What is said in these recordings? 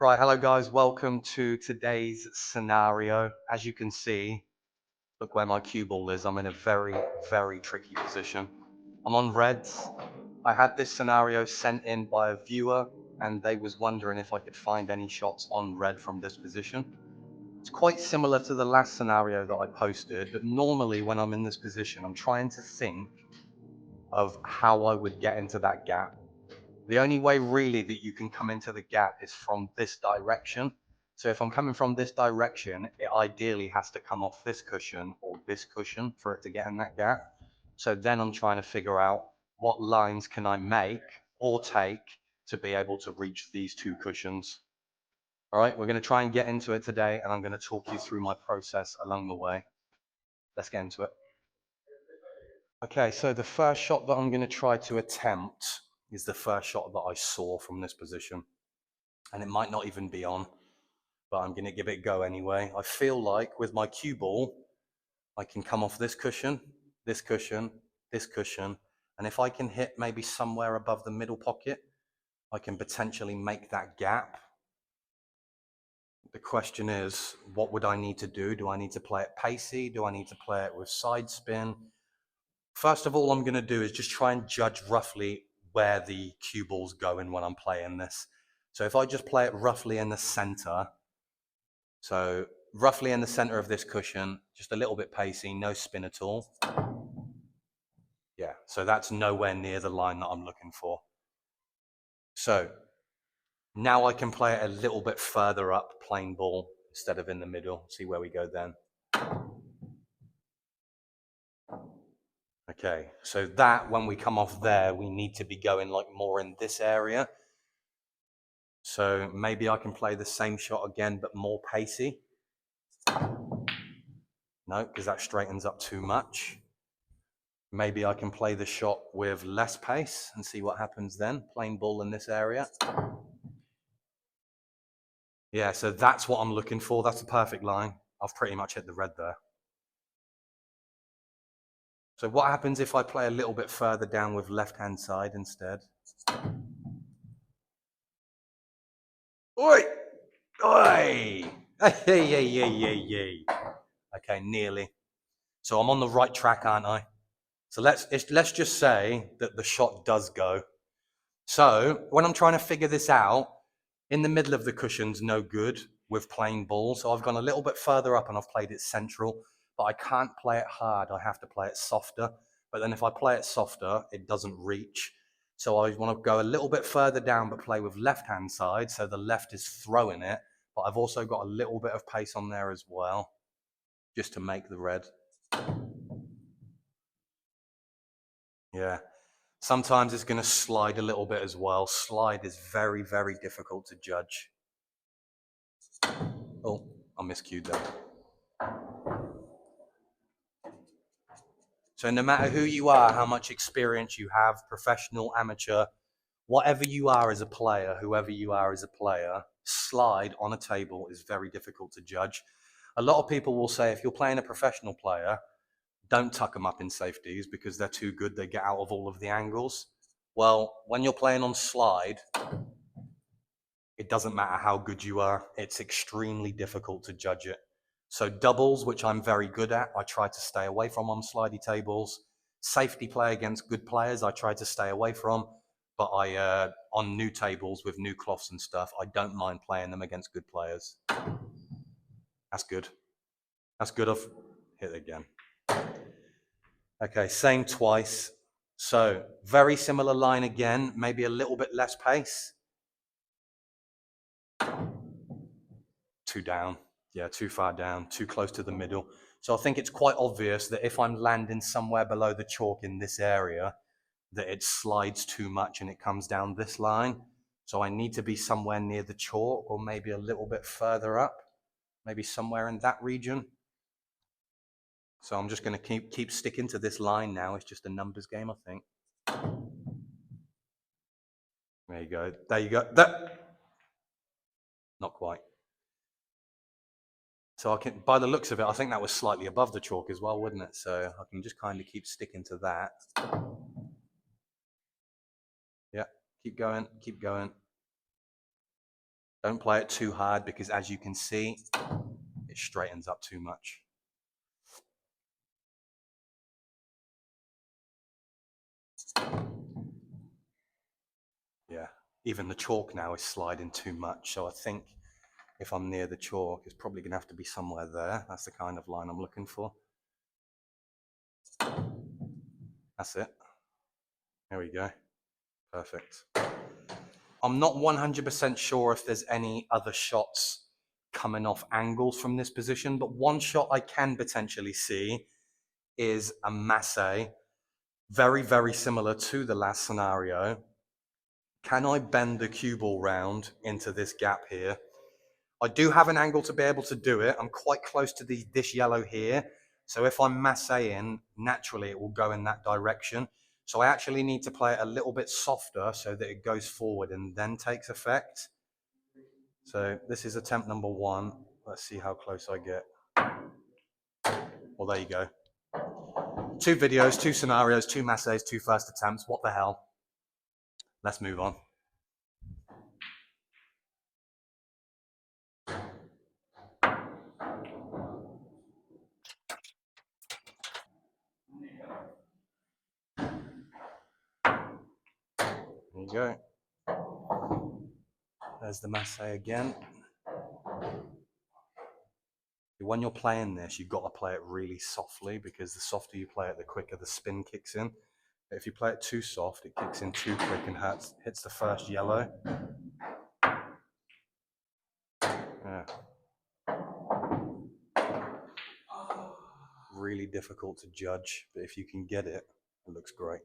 Right, hello guys, welcome to today's scenario. As you can see, look where my cue ball is. I'm in a very tricky position. I'm on reds. I had this scenario sent in by a viewer and they was wondering if I could find any shots on red from this position. It's quite similar to the last scenario that I posted, but normally when I'm in this position, I'm trying to think of how I would get into that gap. The only way really that you can come into the gap is from this direction. So if I'm coming from this direction, it ideally has to come off this cushion or this cushion for it to get in that gap. So then I'm trying to figure out what lines can I make or take to be able to reach these two cushions. All right, we're going to try and get into it today, and I'm going to talk you through my process along the way. Let's get into it. Okay, so the first shot that I'm going to try to attempt is the first shot that I saw from this position. And it might not even be on, but I'm going to give it a go anyway. I feel like with my cue ball, I can come off this cushion, this cushion, this cushion, and if I can hit maybe somewhere above the middle pocket, I can potentially make that gap. The question is, what would I need to do? Do I need to play it pacey? Do I need to play it with side spin? First of all, I'm going to do is just try and judge roughly where the cue ball's going when I'm playing this. So if I just play it roughly in the center, so roughly in the center of this cushion, just a little bit pacey, no spin at all. Yeah, so that's nowhere near the line that I'm looking for. So now I can play it a little bit further up, plain ball, instead of in the middle. See where we go then. Okay, so that, when we come off there, we need to be going like more in this area. So maybe I can play the same shot again, but more pacey. No, because that straightens up too much. Maybe I can play the shot with less pace and see what happens then. Plain ball in this area. Yeah, so that's what I'm looking for. That's a perfect line. I've pretty much hit the red there. So what happens if I play a little bit further down with left-hand side instead? Oi! Oi! Hey. Okay, nearly. So I'm on the right track, aren't I? So let's just say that the shot does go. So when I'm trying to figure this out, in the middle of the cushion's no good with plain ball. So I've gone a little bit further up and I've played it central, but I can't play it hard. I have to play it softer. But then if I play it softer, it doesn't reach. So I want to go a little bit further down, but play with left-hand side. So the left is throwing it, but I've also got a little bit of pace on there as well, just to make the red. Yeah. Sometimes it's going to slide a little bit as well. Slide is very difficult to judge. Oh, I miscued there. So no matter who you are, how much experience you have, professional, amateur, whatever you are as a player, whoever you are as a player, slide on a table is very difficult to judge. A lot of people will say if you're playing a professional player, don't tuck them up in safeties because they're too good, they get out of all of the angles. Well, when you're playing on slide, it doesn't matter how good you are. It's extremely difficult to judge it. So doubles, which I'm very good at, I try to stay away from on slidey tables. Safety play against good players, I try to stay away from. But on new tables with new cloths and stuff, I don't mind playing them against good players. That's good. That's good. I've hit it again. Okay, same twice. So very similar line again, maybe a little bit less pace. Too down. Yeah, too far down, too close to the middle. So I think it's quite obvious that if I'm landing somewhere below the chalk in this area, that it slides too much and it comes down this line. So I need to be somewhere near the chalk or maybe a little bit further up, maybe somewhere in that region. So I'm just going to keep sticking to this line now. It's just a numbers game, I think. There you go. There you go. Not quite. So I can, by the looks of it, I think that was slightly above the chalk as well, wouldn't it? So I can just kind of keep sticking to that. Yeah, keep going, keep going. Don't play it too hard because as you can see, it straightens up too much. Yeah, even the chalk now is sliding too much. So I think if I'm near the chalk, it's probably going to have to be somewhere there. That's the kind of line I'm looking for. That's it. There we go. Perfect. I'm not 100% sure if there's any other shots coming off angles from this position, but one shot I can potentially see is a masse, very, very similar to the last scenario. Can I bend the cue ball round into this gap here? I do have an angle to be able to do it. I'm quite close to this yellow here. So if I'm masseing, naturally it will go in that direction. So I actually need to play it a little bit softer so that it goes forward and then takes effect. So this is attempt number 1. Let's see how close I get. Well, there you go. 2 videos, 2 scenarios, 2 masses, 2 first attempts. What the hell? Let's move on. There you go. There's the masse again. When you're playing this, you've got to play it really softly because the softer you play it, the quicker the spin kicks in. But if you play it too soft, it kicks in too quick and hits the first yellow. Yeah. Really difficult to judge, but if you can get it, it looks great.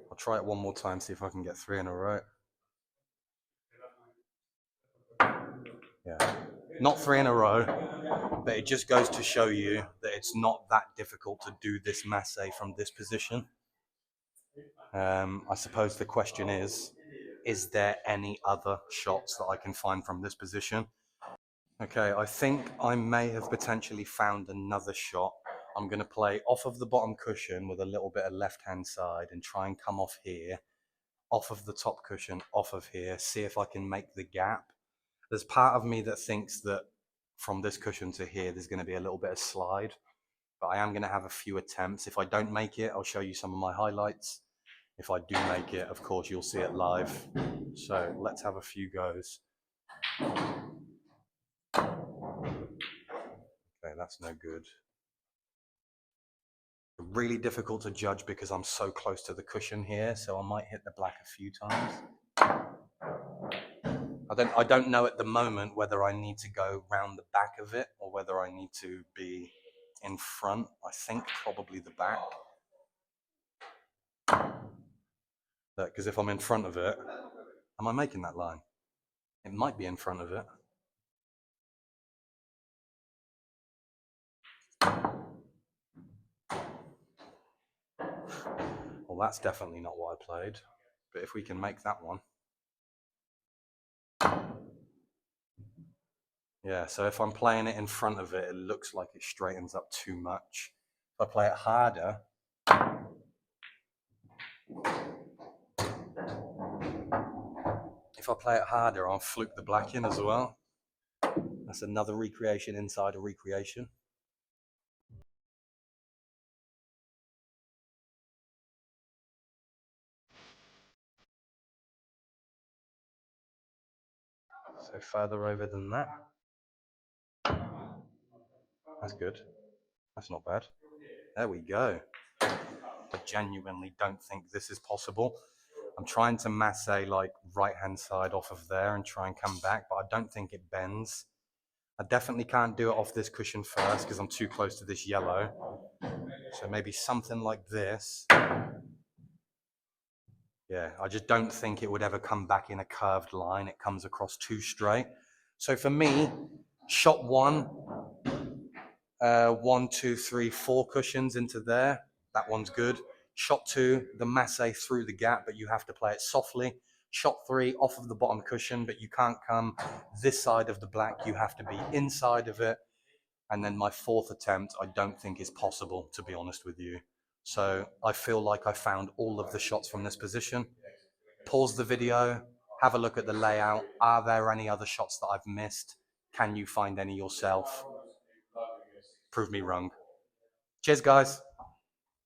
I'll try it one more time, see if I can get 3 in a row. Yeah, not 3 in a row, but it just goes to show you that it's not that difficult to do this masse from this position. I suppose the question is there any other shots that I can find from this position? Okay, I think I may have potentially found another shot. I'm going to play off of the bottom cushion with a little bit of left-hand side and try and come off here, off of the top cushion, off of here, see if I can make the gap. There's part of me that thinks that from this cushion to here, there's going to be a little bit of slide, but I am going to have a few attempts. If I don't make it, I'll show you some of my highlights. If I do make it, of course, you'll see it live. So let's have a few goes. Okay, that's no good. Really difficult to judge because I'm so close to the cushion here, so I might hit the black a few times. I don't know at the moment whether I need to go round the back of it or whether I need to be in front. I think probably the back. Because if I'm in front of it, am I making that line? It might be in front of it. Well, that's definitely not what I played. But if we can make that one. Yeah, so if I'm playing it in front of it, it looks like it straightens up too much. If I play it harder, I'll fluke the black in as well. That's another recreation inside a recreation. So further over than that. That's good. That's not bad. There we go. I genuinely don't think this is possible. I'm trying to masse like right hand side off of there and try and come back, but I don't think it bends. I definitely can't do it off this cushion first because I'm too close to this yellow. So maybe something like this. Yeah, I just don't think it would ever come back in a curved line. It comes across too straight. So for me, shot 1, 1, 2, 3, 4 cushions into there. That one's good. Shot 2, the masse through the gap, but you have to play it softly. Shot 3, off of the bottom cushion, but you can't come this side of the black. You have to be inside of it. And then my 4th attempt, I don't think is possible, to be honest with you. So I feel like I found all of the shots from this position. Pause the video, Have a look at the layout. Are there any other shots that I've missed? Can you find any yourself? Prove me wrong. Cheers, guys.